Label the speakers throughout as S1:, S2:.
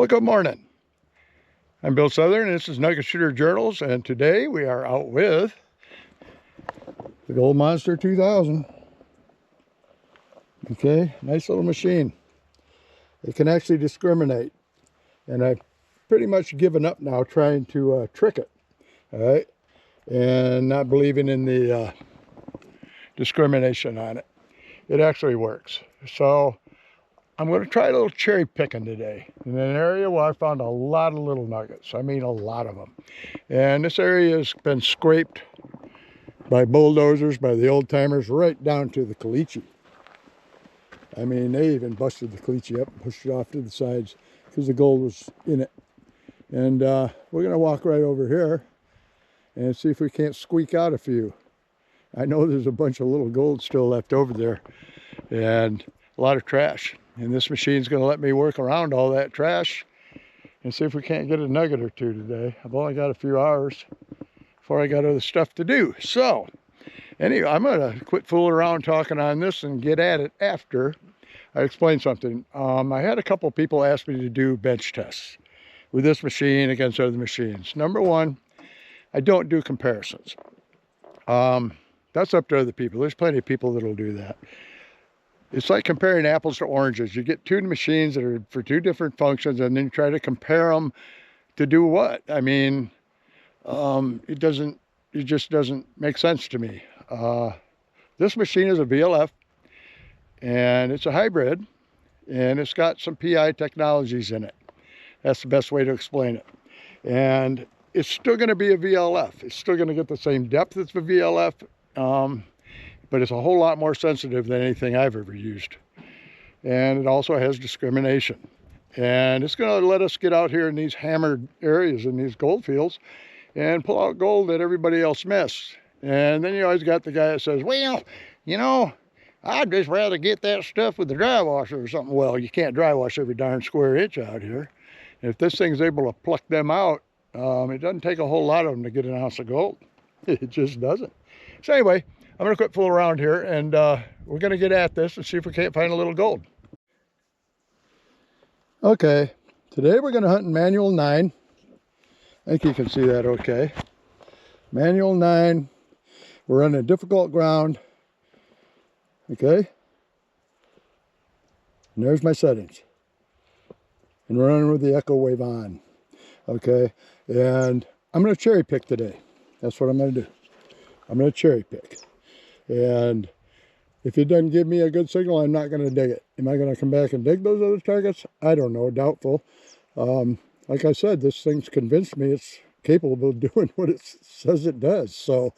S1: Well, good morning. I'm Bill Southern, and this is Nugget Shooter Journals, and today we are out with the Gold Monster 2000. Okay, nice little machine. It can actually discriminate, and I've pretty much given up now trying to trick it, all right, and not believing in the discrimination on it. It actually works. So I'm going to try a little cherry picking today in an area where I found a lot of little nuggets. I mean, a lot of them. And this area has been scraped by bulldozers, by the old timers, right down to the caliche. I mean, they even busted the caliche up and pushed it off to the sides because the gold was in it. And we're going to walk right over here and see if we can't squeak out a few. I know there's a bunch of little gold still left over there and a lot of trash. And this machine's going to let me work around all that trash and see if we can't get a nugget or two today. I've only got a few hours before I got other stuff to do. So anyway, I'm going to quit fooling around talking on this and get at it after I explain something. I had a couple people ask me to do bench tests with this machine against other machines. Number one, I don't do comparisons. That's up to other people. There's plenty of people that'll do that. It's like comparing apples to oranges. You get two machines that are for two different functions, and then you try to compare them to do what? I mean, it just doesn't make sense to me. This machine is a VLF, and it's a hybrid, and it's got some PI technologies in it. That's the best way to explain it. And it's still going to be a VLF. It's still going to get the same depth as the VLF, but it's a whole lot more sensitive than anything I've ever used. And it also has discrimination. And it's going to let us get out here in these hammered areas in these gold fields and pull out gold that everybody else missed. And then you always got the guy that says, well, you know, I'd just rather get that stuff with the dry washer or something. Well, you can't dry wash every darn square inch out here. And if this thing's able to pluck them out, it doesn't take a whole lot of them to get an ounce of gold. It just doesn't. So anyway, I'm going to quit fooling around here, and we're going to get at this and see if we can't find a little gold. Okay, today we're going to hunt in manual 9. I think you can see that okay. Manual 9. We're on a difficult ground. Okay. And there's my settings. And we're running with the echo wave on. Okay. And I'm going to cherry pick today. That's what I'm going to do. I'm going to cherry pick. And if it doesn't give me a good signal, I'm not going to dig it. Am I going to come back and dig those other targets? I don't know. Doubtful. Like I said, this thing's convinced me it's capable of doing what it says it does. So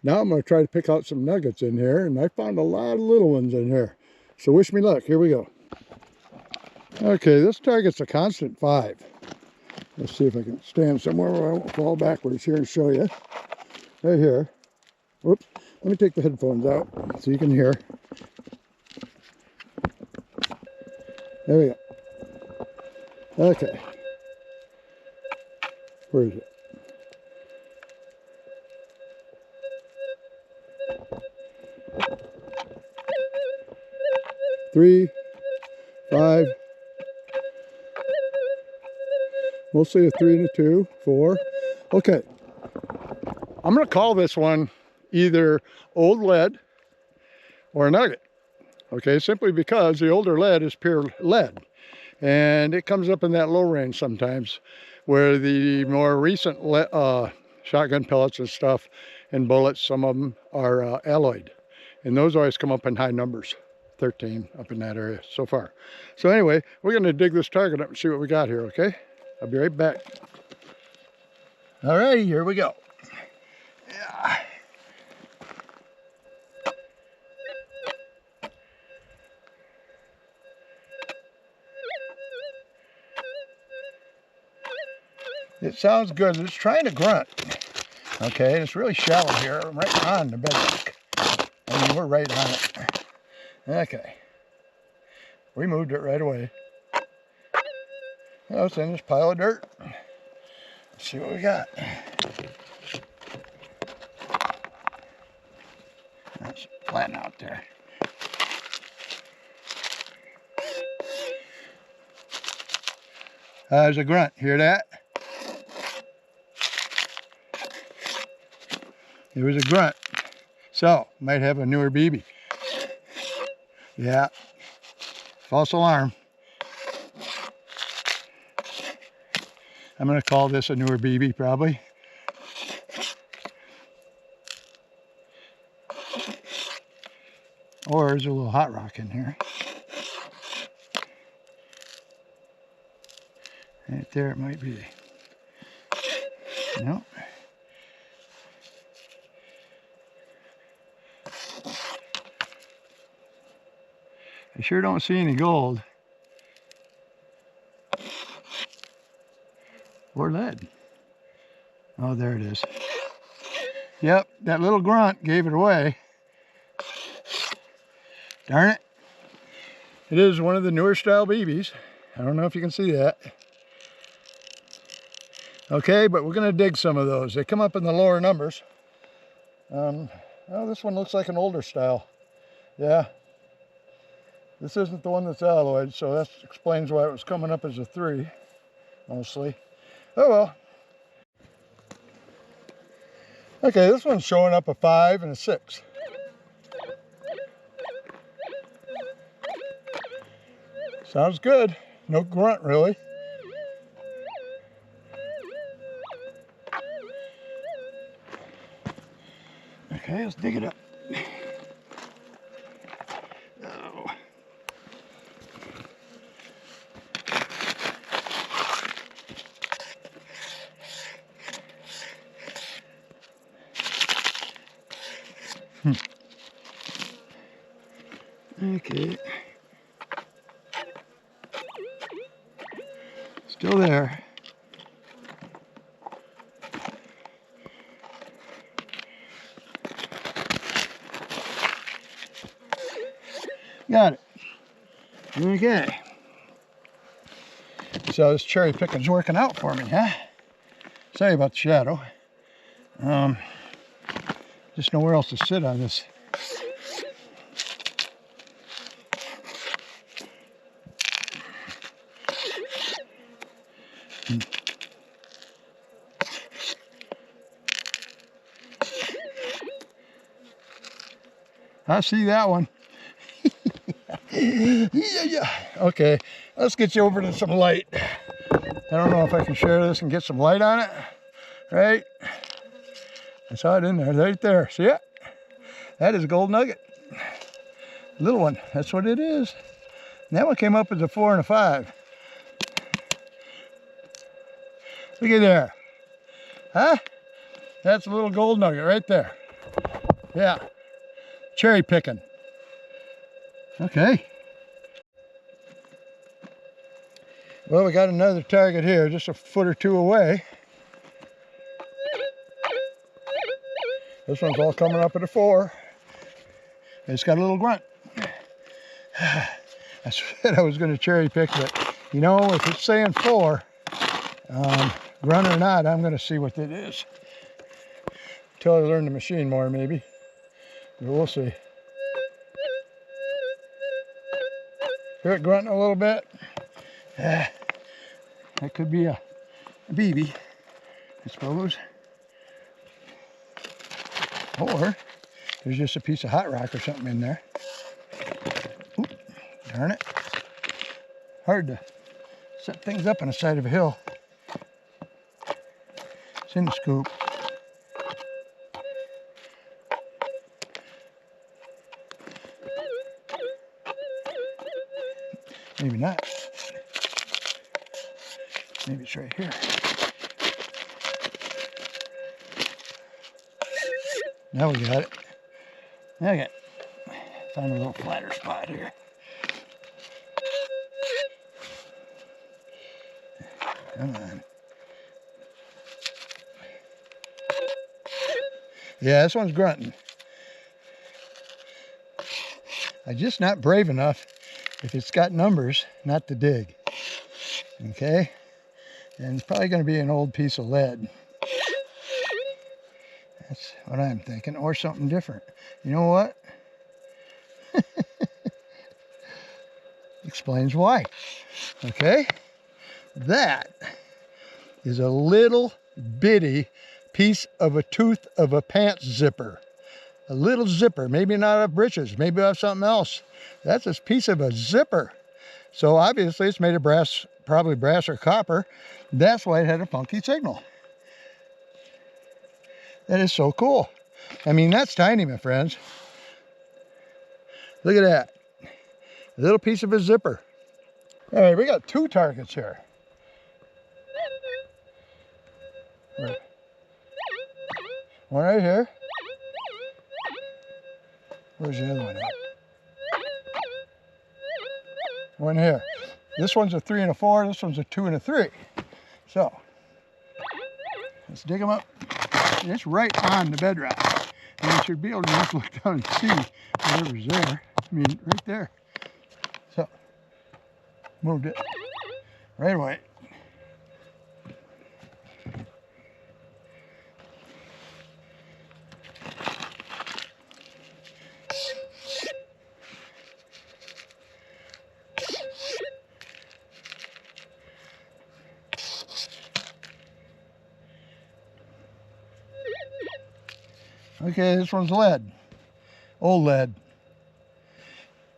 S1: now I'm going to try to pick out some nuggets in here. And I found a lot of little ones in here. So wish me luck. Here we go. Okay, this target's a constant 5. Let's see if I can stand somewhere where I won't fall backwards here and show you. Right here. Whoops. Let me take the headphones out so you can hear. There we go. Okay. Where is it? Three, 5. We'll say a 3 and a 2, 4. Okay. I'm going to call this one either old lead or a nugget. Okay, simply because the older lead is pure lead. And it comes up in that low range sometimes, where the more recent shotgun pellets and stuff and bullets, some of them are alloyed. And those always come up in high numbers, 13 up in that area so far. So anyway, we're going to dig this target up and see what we got here, okay? I'll be right back. All righty, here we go. Yeah. It sounds good. It's trying to grunt. Okay, it's really shallow here. I'm right on the bedrock. I mean, we're right on it. Okay. We moved it right away. Oh, it's in this pile of dirt. Let's see what we got. That's flatten out there. There's a grunt. Hear that? It was a grunt. So, might have a newer BB. Yeah. False alarm. I'm going to call this a newer BB probably. Or there's a little hot rock in here. Right there it might be. Nope. I sure don't see any gold. Or lead. Oh, there it is. Yep, that little grunt gave it away. Darn it. It is one of the newer style BBs. I don't know if you can see that. Okay, but we're going to dig some of those. They come up in the lower numbers. Oh, this one looks like an older style. Yeah. This isn't the one that's alloyed, so that explains why it was coming up as a 3, mostly. Oh well. Okay, this one's showing up a 5 and a 6. Sounds good. No grunt, really. Okay, let's dig it up. Oh. Okay. Still there. Got it. Okay. So this cherry picking's working out for me, huh? Sorry about the shadow. Just nowhere else to sit on this. I see that one. Yeah. Okay, let's get you over to some light. I don't know if I can share this and get some light on it. Right? I saw it in there, right there. See it? That is a gold nugget. Little one, that's what it is. And that one came up as a 4 and a 5. Look at there. Huh? That's a little gold nugget right there. Yeah. Cherry picking. Okay. Well, we got another target here, just a foot or two away. This one's all coming up at a 4. It's got a little grunt. I said I was going to cherry pick, but you know, if it's saying 4, grunt or not, I'm going to see what it is. Until I learn the machine more, maybe. But we'll see. Hear it grunting a little bit? That could be a BB, I suppose. Or there's just a piece of hot rock or something in there. Oop, darn it. Hard to set things up on the side of a hill. It's in the scoop. Maybe not. Maybe it's right here. Now we got it. Okay. Find a little flatter spot here. Come on. Yeah, this one's grunting. I'm just not brave enough, if it's got numbers, not to dig. Okay? And it's probably going to be an old piece of lead. That's what I'm thinking. Or something different. You know what? Explains why. Okay? That is a little bitty piece of a tooth of a pants zipper. A little zipper, maybe not off britches, maybe off something else. That's a piece of a zipper. So obviously it's made of brass, probably brass or copper. That's why it had a funky signal. That is so cool. I mean, that's tiny, my friends. Look at that. A little piece of a zipper. All right, we got 2 targets here. One right here. Where's the other one at? One here. This one's a 3 and a 4. This one's a 2 and a 3. So let's dig them up. It's right on the bedrock. And you should be able to just look down and see whatever's there. I mean, right there. So moved it right away. Okay, this one's lead, old lead.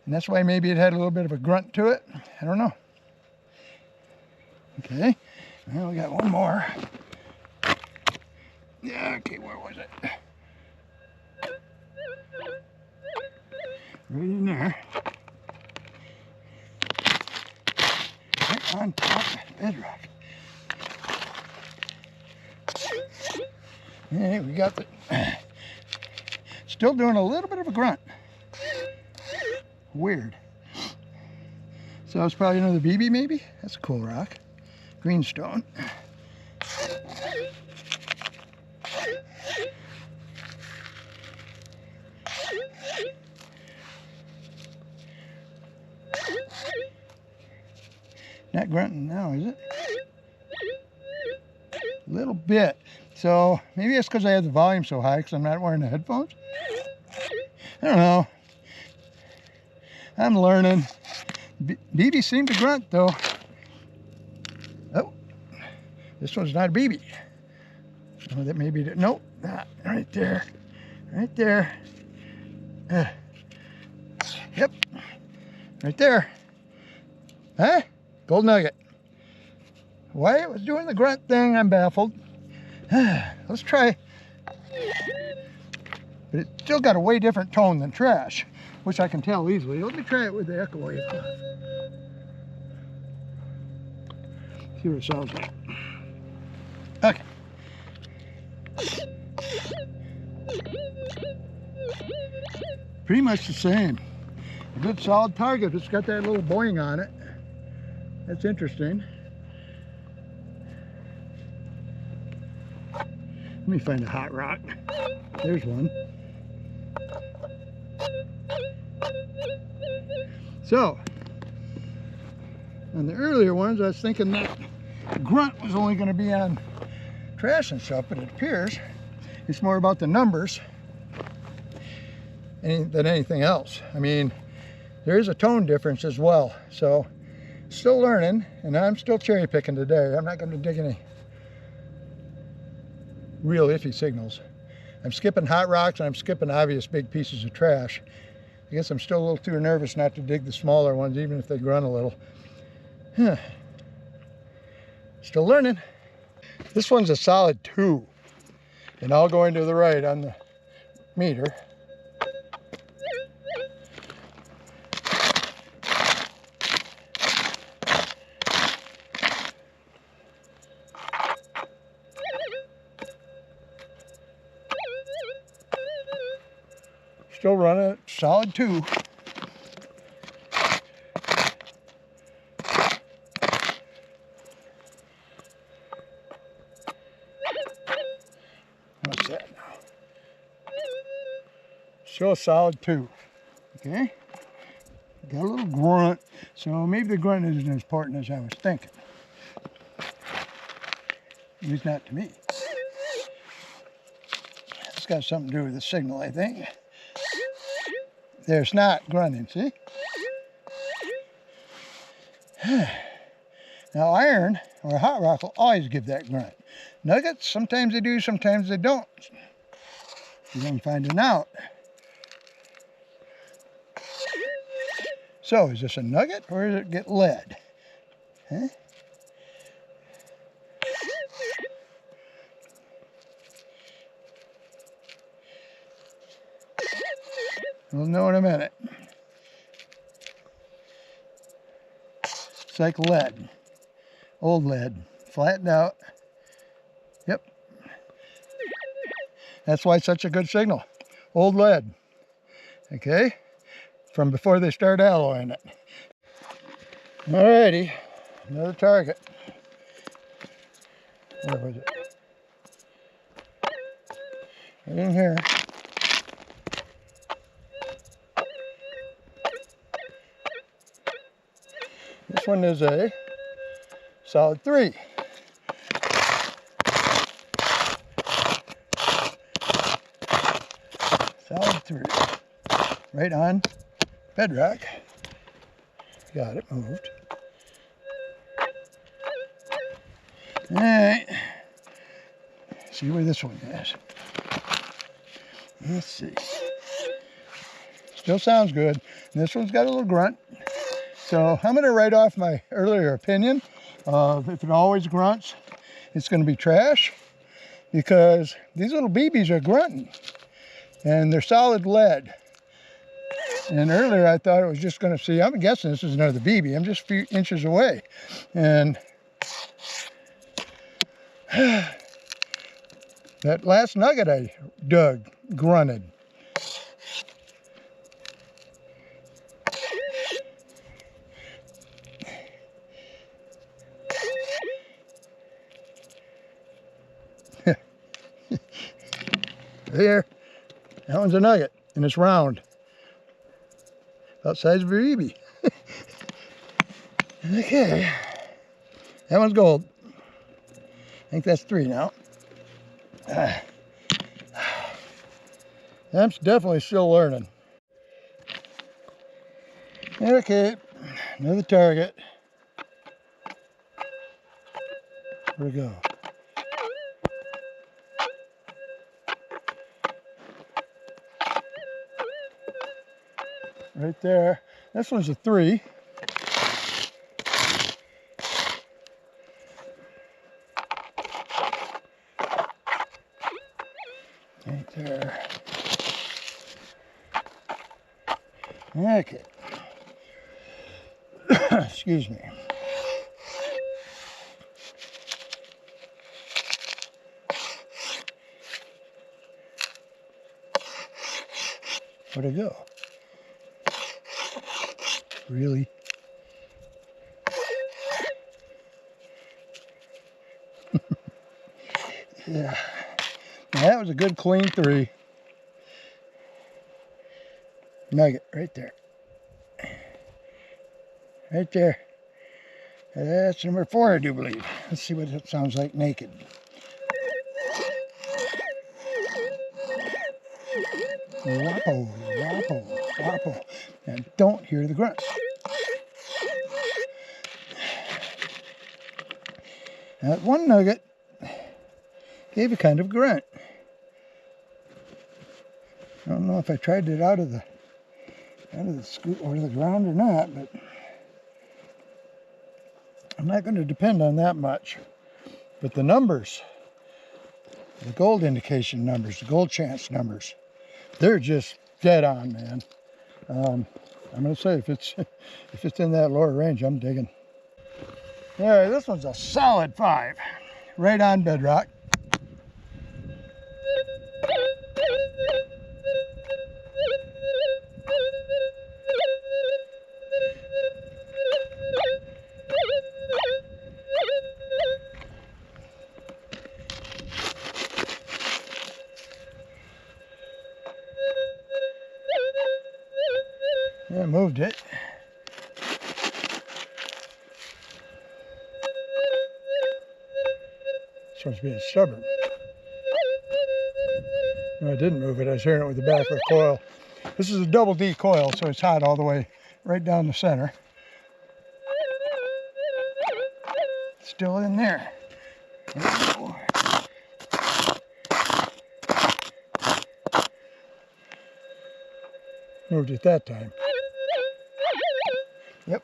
S1: And that's why maybe it had a little bit of a grunt to it. I don't know. Okay, now we got one more. Yeah, okay, where was it? Right in there. Right on top of the bedrock. Yeah, we got the... Still doing a little bit of a grunt. Weird. So it's probably another BB maybe? That's a cool rock. Greenstone. Not grunting now, is it? A little bit. So maybe it's because I have the volume so high because I'm not wearing the headphones. I don't know. I'm learning. BB seemed to grunt though. Oh, this one's not a BB. Oh, that maybe, nope, not right there. Right there. Yep, right there. Huh? Gold nugget. Why it was doing the grunt thing, I'm baffled. Let's try. But it's still got a way different tone than trash, which I can tell easily. Let me try it with the echo wave. See what it sounds like. Okay. Pretty much the same. A good solid target. It's got that little boing on it. That's interesting. Let me find a hot rock. There's one. So, on the earlier ones, I was thinking that grunt was only going to be on trash and stuff, but it appears it's more about the numbers than anything else. I mean, there is a tone difference as well. So, still learning, and I'm still cherry picking today. I'm not going to dig any real iffy signals. I'm skipping hot rocks and I'm skipping obvious big pieces of trash. I guess I'm still a little too nervous not to dig the smaller ones, even if they grunt a little. Still learning. This one's a solid 2, and I'll go into the right on the meter. Still running it, solid 2. What's that now? Still a solid 2. Okay. Got a little grunt, so maybe the grunt isn't as important as I was thinking. At least not to me. It's got something to do with the signal, I think. There's not grunting, see? Now iron or hot rock will always give that grunt. Nuggets, sometimes they do, sometimes they don't. You're going to find it out. So, is this a nugget or does it get lead? Huh? We'll know in a minute. It's like lead. Old lead. Flattened out. Yep. That's why it's such a good signal. Old lead. Okay? From before they start alloying it. Alrighty. Another target. Where was it? Right in here. This one is a solid 3. Solid 3. Right on bedrock. Got it moved. Alright. See where this one is. Let's see. Still sounds good. And this one's got a little grunt. So I'm going to write off my earlier opinion of if it always grunts, it's going to be trash, because these little BBs are grunting and they're solid lead. And earlier I thought it was just going to see, I'm guessing this is another BB. I'm just a few inches away. And that last nugget I dug grunted. There, that one's a nugget, and it's round. About the size of a BB. Okay, that one's gold. I think that's 3 now. I'm definitely still learning. Okay, another target. Where'd it go? Right there. This one's a 3. Right there. Okay. Excuse me. Where'd it go? Really? Yeah. Now that was a good clean 3. Nugget right there. Right there. That's number 4, I do believe. Let's see what it sounds like naked. Wappo, wappo, wappo. And don't hear the grunts. That one nugget gave a kind of grunt. I don't know if I tried it out of the scoop or the ground or not, but I'm not going to depend on that much. But the numbers, the gold indication numbers, the gold chance numbers, they're just dead on, man. I'm going to say if it's in that lower range, I'm digging. All right, this one's a solid 5, right on bedrock. I moved it. Supposed to be stubborn. No, I didn't move it. I was hearing it with the back of the coil. This is a double D coil, so it's hot all the way right down the center. still in there. There we go. Moved it that time. Yep.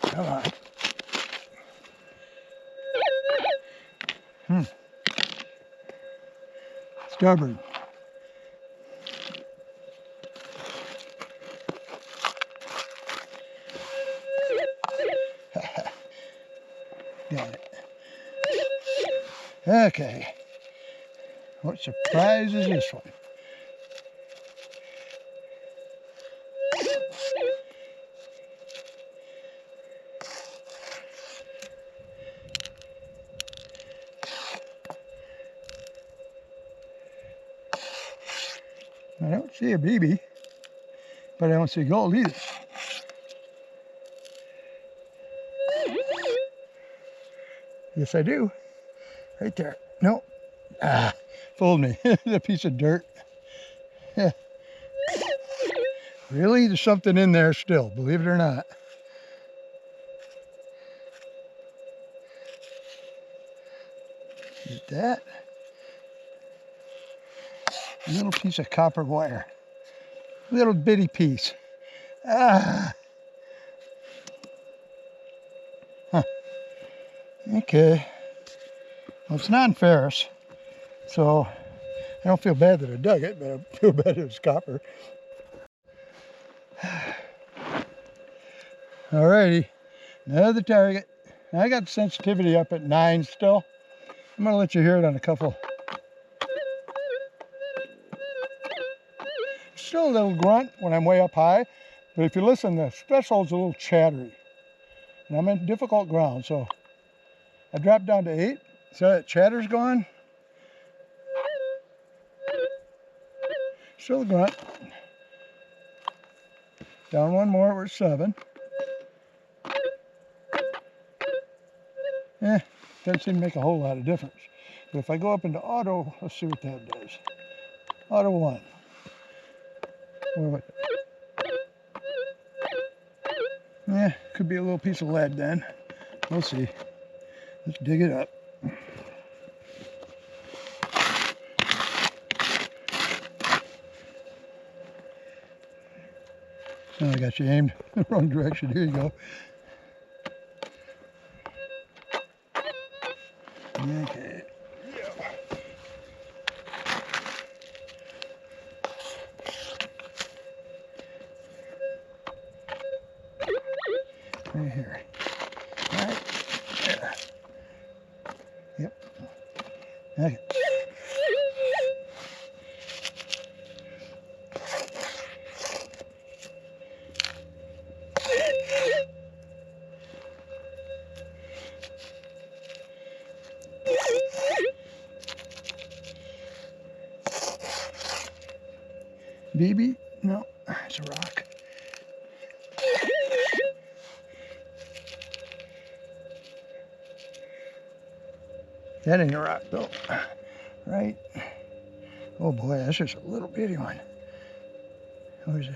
S1: Come on. Stubborn. Got it. Okay. What surprise is this one? I don't see a BB, but I don't see gold either. Yes, I do. Right there. Nope. Ah, fooled me. A piece of dirt. Really? There's something in there still, believe it or not. Is that? A little piece of copper wire. Little bitty piece. Ah. Huh. Okay. Well, it's non-ferrous, so I don't feel bad that I dug it, but I feel bad it was copper. Alrighty, another target. I got sensitivity up at 9 still. I'm gonna let you hear it on a couple. Still a little grunt when I'm way up high, but if you listen, the threshold's a little chattery. And I'm in difficult ground, so I dropped down to 8. So that chatter's gone. Still a grunt. Down one more, we're at 7. Doesn't seem to make a whole lot of difference. But if I go up into auto, let's see what that does. Auto 1. Could be a little piece of lead then. We'll see. Let's dig it up. Oh, I got you aimed the wrong direction. Here you go. Okay. Right here. Right there. Yep. Okay. BB? No, it's a rock. That ain't a rock though, right? Oh boy, that's just a little bitty one. Where's it?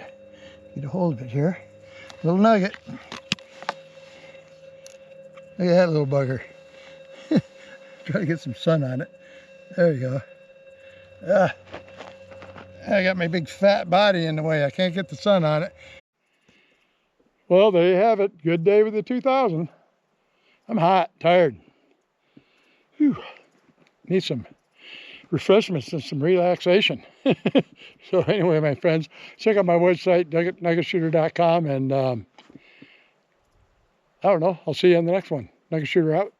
S1: Get a hold of it here. Little nugget. Look at that little bugger. Try to get some sun on it. There you go. I got my big fat body in the way. I can't get the sun on it. Well, there you have it. Good day with the 2000. I'm hot, tired. Whew. Need some refreshments and some relaxation. So anyway, my friends, check out my website, nuggetshooter.com, and I don't know, I'll see you on the next one. Nugget Shooter out.